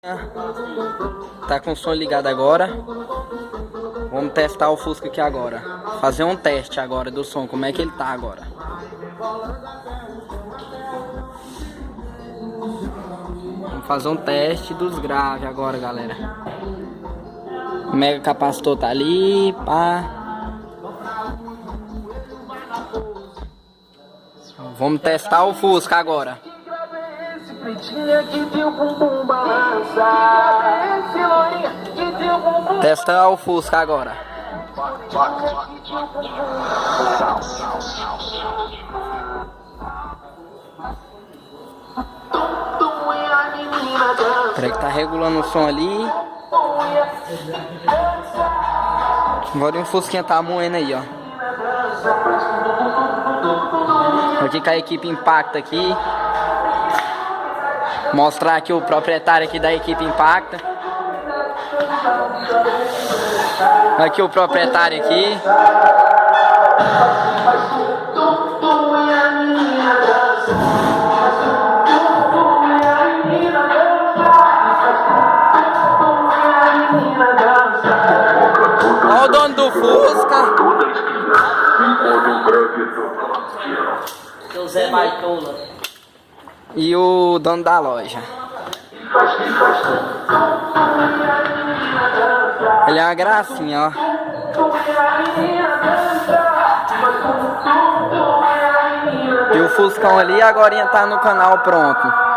Tá com o som ligado agora. Vamos testar o Fusca aqui agora. Fazer um teste agora do som, como é que ele tá agora. Vamos fazer um teste dos graves agora, galera. O mega capacitor tá ali, pá. Vamos testar o Fusca agora. Testar o Fusca agora. Peraí que tá regulando o som ali. Agora o Fusquinha tá moendo aí, ó. Aqui com a equipe Impacta aqui. Mostrar aqui o proprietário aqui da equipe Impacta. Aqui o proprietário aqui. Olha o dono do Fusca. José Baitola. E o dono da loja. Ele é uma gracinha, ó. E o Fuscão ali agora tá no canal pronto.